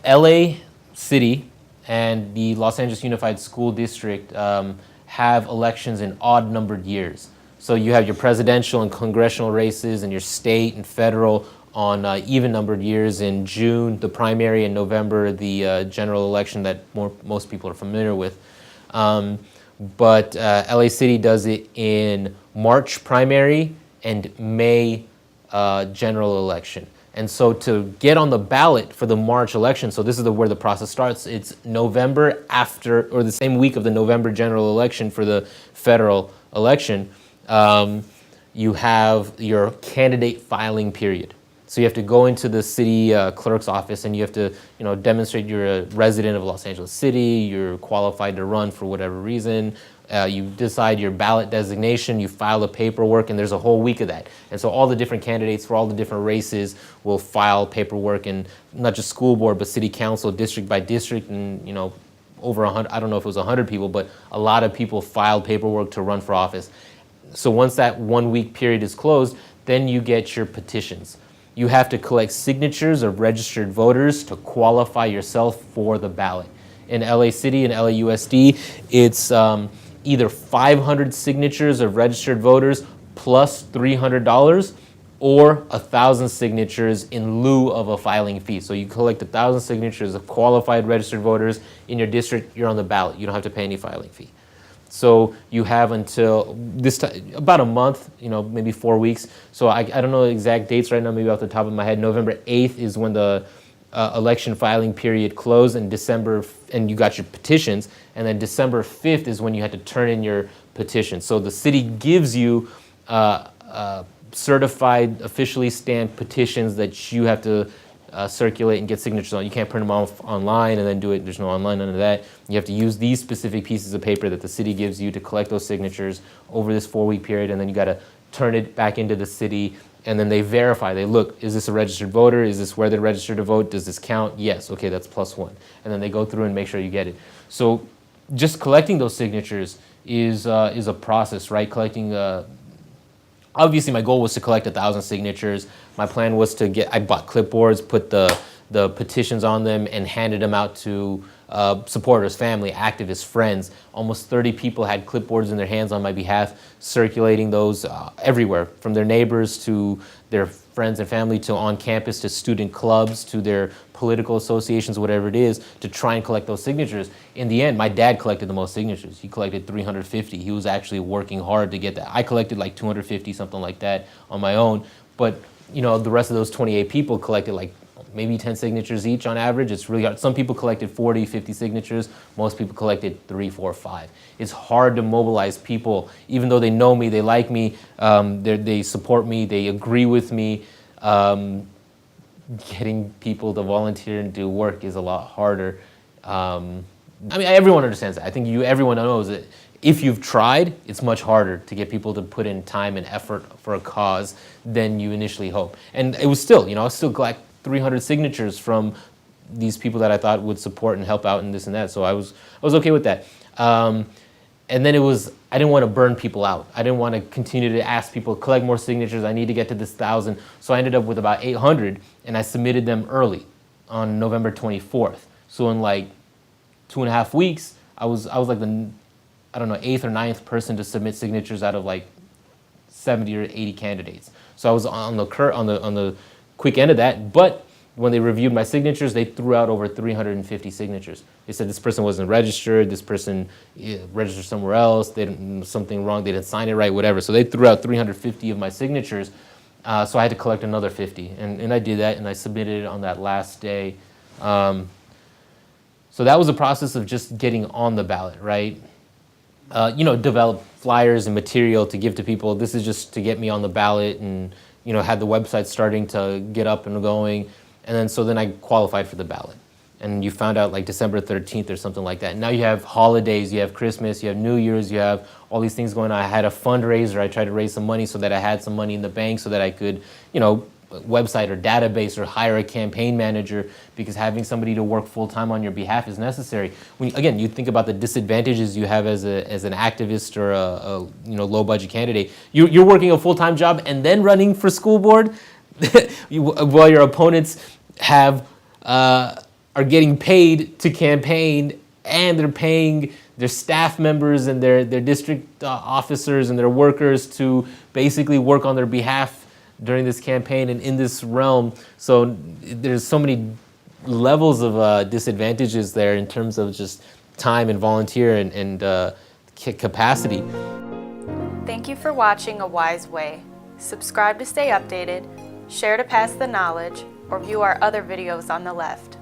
LA City and the Los Angeles Unified School District have elections in odd numbered years. So you have your presidential and congressional races and your state and federal on even numbered years. In June, the primary, in November, the general election that most people are familiar with. But LA City does it in March primary and May general election. And so to get on the ballot for the March election, so this is where the process starts, it's November after, or the same week of the November general election for the federal election, you have your candidate filing period. So you have to go into the city clerk's office and you have to, demonstrate you're a resident of Los Angeles City, you're qualified to run for whatever reason. You decide your ballot designation, you file the paperwork, and there's a whole week of that. And so all the different candidates for all the different races will file paperwork, and not just school board, but city council, district by district, and over 100, I don't know if it was 100 people, but a lot of people filed paperwork to run for office. So once that 1 week period is closed, then you get your petitions. You have to collect signatures of registered voters to qualify yourself for the ballot. In LA City and LAUSD, it's either 500 signatures of registered voters plus $300, or 1,000 signatures in lieu of a filing fee. So you collect 1,000 signatures of qualified registered voters in your district, you're on the ballot. You don't have to pay any filing fee. So you have until this time, about a month, maybe 4 weeks. So I don't know the exact dates right now, maybe off the top of my head. November 8th is when the election filing period closed, and and you got your petitions, and then December 5th is when you had to turn in your petition. So the city gives you certified, officially stamped petitions that you have to circulate and get signatures on. You can't print them off online and then do it. There's no online, none of that. You have to use these specific pieces of paper that the city gives you to collect those signatures over this 4 week period, and then you got to turn it back into the city. And then they verify, they look, is this a registered voter? Is this where they're registered to vote? Does this count? Yes, okay, that's +1. And then they go through and make sure you get it. So just collecting those signatures is a process, right? Collecting, obviously my goal was to collect 1,000 signatures. My plan was to I bought clipboards, put the petitions on them, and handed them out to supporters, family, activists, friends. Almost 30 people had clipboards in their hands on my behalf, circulating those everywhere, from their neighbors to their friends and family, to on campus, to student clubs, to their political associations, whatever it is, to try and collect those signatures. In the end, my dad collected the most signatures. He collected 350. He was actually working hard to get that. I collected like 250, something like that on my own. But the rest of those 28 people collected like maybe 10 signatures each on average. It's really hard. Some people collected 40, 50 signatures. Most people collected 3, 4, 5. It's hard to mobilize people, even though they know me, they like me, they support me, they agree with me. Getting people to volunteer and do work is a lot harder. Everyone understands that. I think everyone knows that if you've tried, it's much harder to get people to put in time and effort for a cause than you initially hope. And it was still, I still collect 300 signatures from these people that I thought would support and help out and this and that. So I was okay with that. And then I didn't want to burn people out. I didn't want to continue to ask people, collect more signatures. I need to get to this 1,000. So I ended up with about 800, and I submitted them early on November 24th. So in like 2.5 weeks, I was like the, 8th or 9th person to submit signatures out of like 70 or 80 candidates. So I was on the quick end of that, but when they reviewed my signatures, they threw out over 350 signatures. They said this person wasn't registered, this person registered somewhere else, they didn't, something wrong, they didn't sign it right, whatever. So they threw out 350 of my signatures, so I had to collect another 50. And I did that, and I submitted it on that last day. So that was a process of just getting on the ballot, right? Develop flyers and material to give to people. This is just to get me on the ballot, and had the website starting to get up and going. And then I qualified for the ballot. And you found out like December 13th or something like that. Now you have holidays, you have Christmas, you have New Year's, you have all these things going on. I had a fundraiser. I tried to raise some money so that I had some money in the bank so that I could, website or database or hire a campaign manager, because having somebody to work full-time on your behalf is necessary. Again, you think about the disadvantages you have as an activist or a low-budget candidate. You're working a full-time job and then running for school board while your opponents are are getting paid to campaign, and they're paying their staff members and their district officers and their workers to basically work on their behalf during this campaign and in this realm. So there's so many levels of disadvantages there in terms of just time and volunteer and capacity. Thank you for watching A Wise Way. Subscribe to stay updated, share to pass the knowledge, or view our other videos on the left.